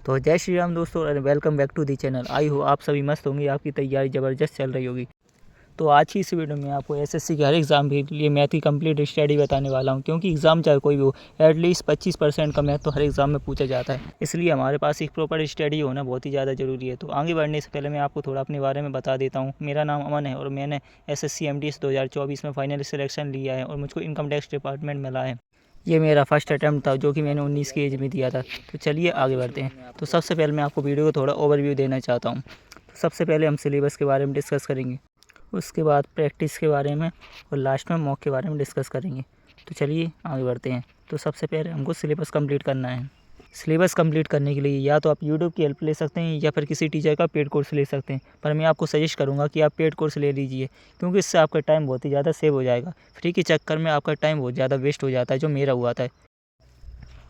तो जय श्री राम दोस्तों और welcome back to the channel. आई हो आप सभी मस्त होंगे, आपकी तैयारी ज़बरदस्त चल रही होगी। तो आज की इस वीडियो में आपको एसएससी के हर एग्ज़ाम के लिए मैथ की कंप्लीट स्टडी बताने वाला हूं, क्योंकि एग्ज़ाम चाहे कोई भी हो, एटलीस्ट 25% का मैथ तो हर एग्ज़ाम में पूछा जाता है। इसलिए हमारे पास एक प्रॉपर स्टडी होना बहुत ही ज़्यादा ज़रूरी है। तो आगे बढ़ने से पहले मैं आपको थोड़ा अपने बारे में बता देता हूँ। मेरा नाम अमन है और मैंने एसएससी एमटीएस 2024 में फाइनल सिलेक्शन लिया है और मुझको इनकम टैक्स डिपार्टमेंट मिला है। ये मेरा फर्स्ट अटैम्प्ट था जो कि मैंने 19 की एज में दिया था। तो चलिए आगे बढ़ते हैं। तो सबसे पहले मैं आपको वीडियो को थोड़ा ओवरव्यू देना चाहता हूँ। तो सबसे पहले हम सिलेबस के बारे में डिस्कस करेंगे, उसके बाद प्रैक्टिस के बारे में और लास्ट में मॉक के बारे में डिस्कस करेंगे। तो चलिए आगे बढ़ते हैं। तो सबसे पहले हमको सिलेबस कंप्लीट करना है। सिलेबस कंप्लीट करने के लिए या तो आप यूट्यूब की हेल्प ले सकते हैं या फिर किसी टीचर का पेड कोर्स ले सकते हैं, पर मैं आपको सजेस्ट करूंगा कि आप पेड कोर्स ले लीजिए, क्योंकि इससे आपका टाइम बहुत ही ज़्यादा सेव हो जाएगा। फ्री के चक्कर में आपका टाइम बहुत ज़्यादा वेस्ट हो जाता है, जो मेरा हुआ था।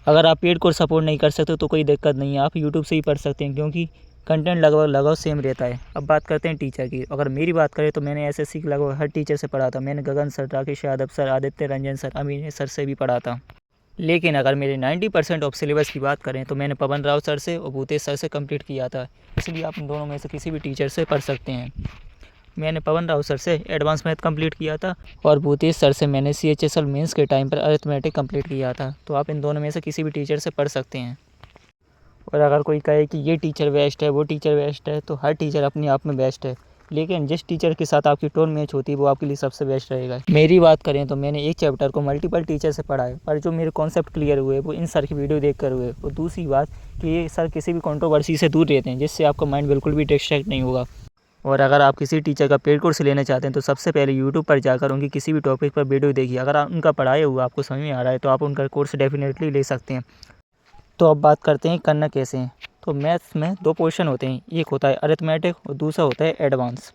अगर आप पेड कोर्स सपोर्ट नहीं कर सकते तो कोई दिक्कत नहीं है, आप यूट्यूब से ही पढ़ सकते हैं, क्योंकि कंटेंट लगभग सेम रहता है। अब बात करते हैं टीचर की। अगर मेरी बात करें तो मैंने एसएससी के लगभग हर टीचर से पढ़ा था। मैंने Gagan sir, Rakesh Yadav sir, Aditya Ranjan sir, Amin sir से भी पढ़ा था। लेकिन अगर मेरे 90% ऑफ सिलेबस की बात करें तो मैंने पवन राव सर से और भूतेश सर से कंप्लीट किया था। इसलिए आप इन दोनों में से किसी भी टीचर से पढ़ सकते हैं। मैंने पवन राव सर से एडवांस मैथ कंप्लीट किया था और भूतेश सर से मैंने CHSL मेंस के टाइम पर अरिथमेटिक कंप्लीट किया था। तो आप इन दोनों में से किसी भी टीचर से पढ़ सकते हैं। और अगर कोई कहे कि ये टीचर बेस्ट है, वो टीचर बेस्ट है, तो हर टीचर अपने आप में बेस्ट है, लेकिन जिस टीचर के साथ आपकी टोन मैच होती है वो आपके लिए सबसे बेस्ट रहेगा। मेरी बात करें तो मैंने एक चैप्टर को मल्टीपल टीचर से पढ़ा है, पर जो मेरे कॉन्सेप्ट क्लियर हुए वो इन सर की वीडियो देख कर हुए। और दूसरी बात कि ये सर किसी भी कंट्रोवर्सी से दूर रहते हैं, जिससे आपका माइंड बिल्कुल भी डिस्ट्रैक्ट नहीं होगा। और अगर आप किसी टीचर का पेड कोर्स लेना चाहते हैं तो सबसे पहले यूट्यूब पर जाकर उनकी किसी भी टॉपिक पर वीडियो देखिए। अगर उनका पढ़ाया हुआ आपको समझ में आ रहा है तो आप उनका कोर्स डेफिनेटली ले सकते हैं। तो अब बात करते हैं करना कैसे है। तो मैथ्स में दो पोर्शन होते हैं, एक होता है अरिथमेटिक और दूसरा होता है एडवांस।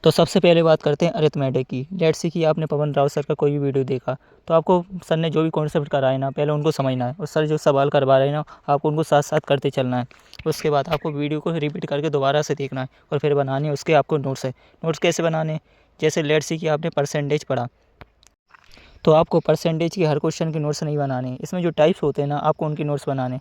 तो सबसे पहले बात करते हैं अरिथमेटिक की। लेट्स सी कि आपने पवन राव सर का कोई भी वीडियो देखा, तो आपको सर ने जो भी कॉन्सेप्ट कराए ना, पहले उनको समझना है, और सर जो सवाल करवा रहे हैं ना, आपको उनको साथ साथ करते चलना है। उसके बाद आपको वीडियो को रिपीट करके दोबारा से देखना है और फिर बनाने उसके आपको नोट्स है। नोट्स कैसे बनाने, जैसे लेट्स सी कि आपने परसेंटेज पढ़ा, तो आपको परसेंटेज के हर क्वेश्चन के नोट्स नहीं बनाने। इसमें जो टाइप्स होते हैं ना, आपको उनके नोट्स बनाने।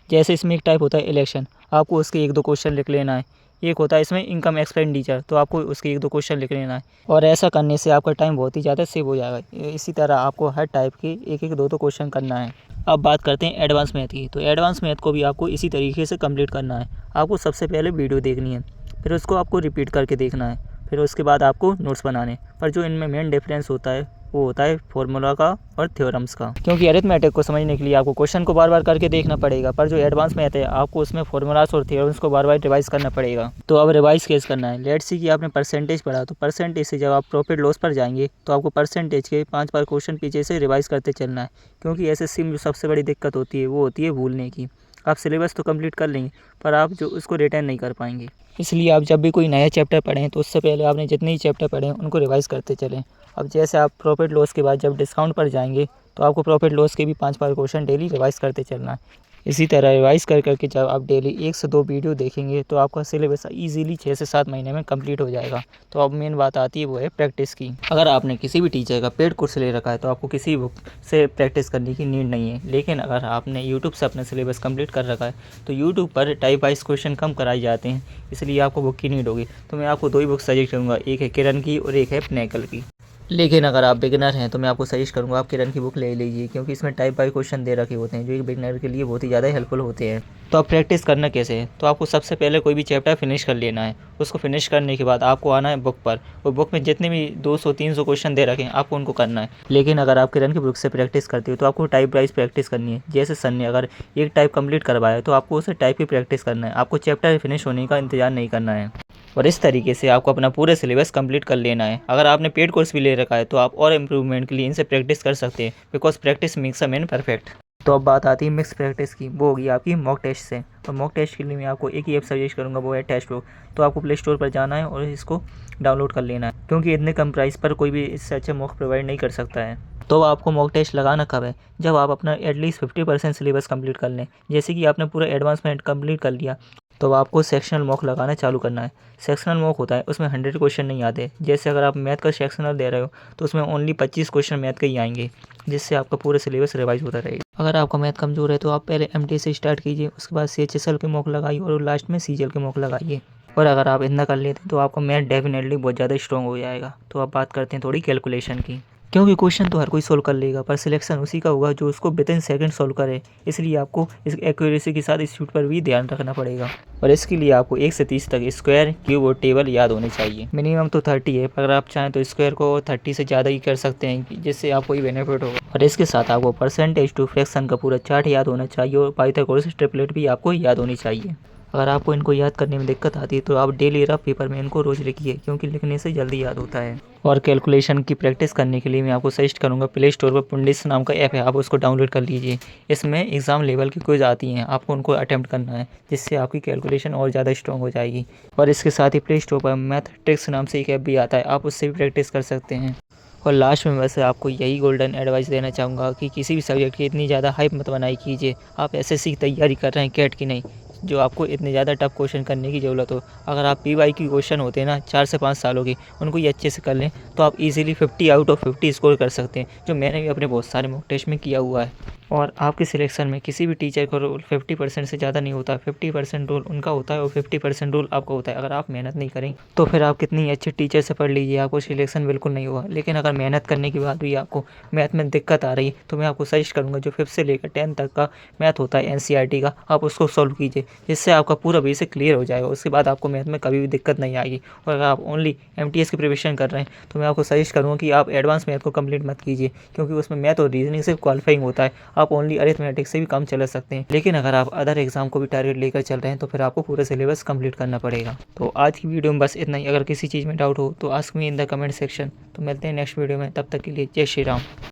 जैसे इसमें एक टाइप होता है इलेक्शन, आपको उसके 1-2 क्वेश्चन लिख लेना है। एक होता है इसमें इनकम एक्सपेंडिचर, तो आपको उसके 1-2 क्वेश्चन लिख लेना है। और ऐसा करने से आपका टाइम बहुत ही ज़्यादा सेव हो जाएगा। इसी तरह आपको हर टाइप के 1-1, 2-2 क्वेश्चन करना है। अब बात करते हैं एडवांस मैथ की। तो एडवांस मैथ को भी आपको इसी तरीके से कंप्लीट करना है। आपको सबसे पहले वीडियो देखनी है, फिर उसको आपको रिपीट करके देखना है, फिर उसके बाद आपको नोट्स बनाने। पर जो इनमें मेन डिफरेंस होता है वो होता है फॉर्मूला का और थ्योरम्स का, क्योंकि अरिथमेटिक को समझने के लिए आपको क्वेश्चन को बार बार करके देखना पड़ेगा, पर जो एडवांस मैथ है आपको उसमें फॉर्मूलास और थ्योरम्स को बार बार रिवाइज करना पड़ेगा। तो अब रिवाइज कैसे करना है, लेट्स सी कि आपने परसेंटेज पढ़ा, तो परसेंटेज से जब आप प्रॉफिट लॉस पर जाएंगे तो आपको परसेंटेज के 5 बार क्वेश्चन पीछे से रिवाइज करते चलना है, क्योंकि एसएससी में जो सबसे बड़ी दिक्कत होती है वो होती है भूलने की। आप सिलेबस तो कंप्लीट कर लेंगे पर आप जो उसको रिटेन नहीं कर पाएंगे। इसलिए आप जब भी कोई नया चैप्टर पढ़ें तो उससे पहले आपने जितने ही चैप्टर पढ़े हैं उनको रिवाइज करते चलें। अब जैसे आप प्रॉफिट लॉस के बाद जब डिस्काउंट पर जाएंगे तो आपको प्रॉफिट लॉस के भी 5 बार क्वेश्चन डेली रिवाइज करते चलना है। इसी तरह रिवाइज कर करके जब आप डेली 1 से 2 वीडियो देखेंगे तो आपका सिलेबस ईजिली 6 से 7 महीने में कंप्लीट हो जाएगा। तो अब मेन बात आती है वो है प्रैक्टिस की। अगर आपने किसी भी टीचर का पेड कोर्स ले रखा है तो आपको किसी बुक से प्रैक्टिस करने की नीड नहीं है, लेकिन अगर आपने यूट्यूब से अपना सिलेबस कंप्लीट कर रखा है तो यूट्यूब पर टाइप वाइज क्वेश्चन कम कराए जाते हैं, इसलिए आपको बुक की नीड होगी। तो मैं आपको 2 ही बुक सजेस्ट करूँगा, एक है किरण की और एक है पिनेकल की। लेकिन अगर आप बिगिनर हैं तो मैं आपको सजेस्ट करूंगा आप किरण की बुक ले लीजिए, क्योंकि इसमें टाइप बाई क्वेश्चन दे रखे होते हैं जो एक बिगिनर के लिए बहुत ही ज़्यादा हेल्पफुल होते हैं। तो आप प्रैक्टिस करना कैसे है, तो आपको सबसे पहले कोई भी चैप्टर फिनिश कर लेना है। उसको फिनिश करने के बाद आपको आना है बुक पर, और बुक में जितने भी 200-300 क्वेश्चन दे रखे हैं आपको उनको करना है। लेकिन अगर आप किरण की बुक से प्रैक्टिस करते हो तो आपको टाइप वाइज प्रैक्टिस करनी है। जैसे सर ने अगर एक टाइप कंप्लीट करवाया तो आपको उसे टाइप की प्रैक्टिस करना है, आपको चैप्टर फिनिश होने का इंतजार नहीं करना है। और इस तरीके से आपको अपना पूरे सिलेबस कंप्लीट कर लेना है। अगर आपने पेड कोर्स भी ले रखा है तो आप और इम्प्रूवमेंट के लिए इनसे प्रैक्टिस कर सकते हैं, because practice makes a man perfect. तो अब बात आती है मिक्स प्रैक्टिस की, वो होगी आपकी मॉक टेस्ट से। तो मॉक टेस्ट के लिए मैं आपको एक ही ऐप सजेस्ट करूंगा, वो है टेस्ट बुक। तो आपको प्ले स्टोर पर जाना है और इसको डाउनलोड कर लेना है, क्योंकि इतने कम प्राइस पर कोई भी इससे अच्छा मॉक प्रोवाइड नहीं कर सकता है। तो आपको मॉक टेस्ट लगाना कब है, जब आप अपना एटलीस्ट 50% सिलेबस कंप्लीट कर लें। जैसे कि आपने पूरा एडवांस मैथ कंप्लीट कर लिया तो आपको सेक्शनल मॉक लगाना चालू करना है। सेक्शनल मॉक होता है उसमें 100 क्वेश्चन नहीं आते। जैसे अगर आप मैथ का सेक्शनल दे रहे हो तो उसमें ओनली 25 क्वेश्चन मैथ के ही आएंगे, जिससे आपका पूरा सिलेबस रिवाइज होता रहेगा। अगर आपका मैथ कमज़ोर है तो आप पहले एमटी से स्टार्ट कीजिए, उसके बाद CHSL के मॉक लगाइए और लास्ट में CGL के मॉक लगाइए। और अगर आप इतना कर लेते हैं तो आपका मैथ डेफिनेटली बहुत ज़्यादा स्ट्रॉन्ग हो जाएगा। तो अब बात करते हैं थोड़ी कैलकुलेशन की, क्योंकि क्वेश्चन तो हर कोई सोल्व कर लेगा पर सिलेक्शन उसी का होगा जो उसको विद इन सेकंड सोल्व करे। इसलिए आपको इस एक्यूरेसी के साथ इस चीज़ पर भी ध्यान रखना पड़ेगा। और इसके लिए आपको 1 से 30 तक स्क्वायर, क्यूब और टेबल याद होने चाहिए। मिनिमम तो 30 है, पर अगर आप चाहें तो स्क्वायर को 30 से ज़्यादा ही कर सकते हैं, जिससे आपको ही बेनिफिट होगा। और इसके साथ आपको परसेंटेज टू फ्रैक्शन का पूरा चार्ट याद होना चाहिए और पाइथागोरस ट्रिपलेट भी आपको याद होनी चाहिए। अगर आपको इनको याद करने में दिक्कत आती है तो आप डेली रफ पेपर में इनको रोज़ लिखिए, क्योंकि लिखने से जल्दी याद होता है। और कैलकुलेशन की प्रैक्टिस करने के लिए मैं आपको सजेस्ट करूंगा, प्ले स्टोर पर पुंडिस नाम का ऐप है, आप उसको डाउनलोड कर लीजिए। इसमें एग्ज़ाम लेवल की क्विज आती हैं, आपको उनको अटेम्प्ट करना है, जिससे आपकी कैलकुलेशन और ज़्यादा स्ट्रॉन्ग हो जाएगी। और इसके साथ ही प्ले स्टोर पर मैथ ट्रिक्स नाम से एक ऐप भी आता है, आप उससे भी प्रैक्टिस कर सकते हैं। और लास्ट में वैसे आपको यही गोल्डन एडवाइस देना चाहूँगा कि किसी भी सब्जेक्ट की इतनी ज़्यादा हाइप मत बनाई कीजिए। आप SSC की तैयारी कर रहे हैं, कैट की नहीं, जो आपको इतने ज़्यादा टफ क्वेश्चन करने की ज़रूरत हो। अगर आप PY की क्वेश्चन होते हैं ना 4 से 5 सालों की, उनको ये अच्छे से कर लें तो आप इजीली 50 आउट ऑफ 50 स्कोर कर सकते हैं, जो मैंने भी अपने बहुत सारे मॉक टेस्ट में किया हुआ है। और आपकी सिलेक्शन में किसी भी टीचर का रोल 50% से ज़्यादा नहीं होता। 50% रोल उनका होता है और 50% रोल आपका होता है। अगर आप मेहनत नहीं करें तो फिर आप कितनी अच्छे टीचर से पढ़ लीजिए, आपको सिलेक्शन बिल्कुल नहीं होगा। लेकिन अगर मेहनत करने के बाद भी आपको मैथ में दिक्कत आ रही है तो मैं आपको सजेस्ट करूँगा, जो 5th से लेकर 10th तक का मैथ होता है NCERT का, आप उसको सॉल्व कीजिए, जिससे आपका पूरा बेसिक क्लियर हो जाएगा। उसके बाद आपको मैथ में कभी भी दिक्कत नहीं आएगी। और अगर आप ओनली MTS की प्रिपरेशन कर रहे हैं तो मैं आपको सजेस्ट करूँगा कि आप एडवांस मैथ को कंप्लीट मत कीजिए, क्योंकि उसमें मैथ और रीजनिंग सिर्फ क्वालिफाइंग होता है। आप ओनली अरिथमेटिक से भी कम चला सकते हैं। लेकिन अगर आप अदर एग्जाम को भी टारगेट लेकर चल रहे हैं तो फिर आपको पूरा सिलेबस कंप्लीट करना पड़ेगा। तो आज की वीडियो में बस इतना ही। अगर किसी चीज़ में डाउट हो तो ask me in the comment section. तो मिलते हैं नेक्स्ट वीडियो में, तब तक के लिए जय श्री राम।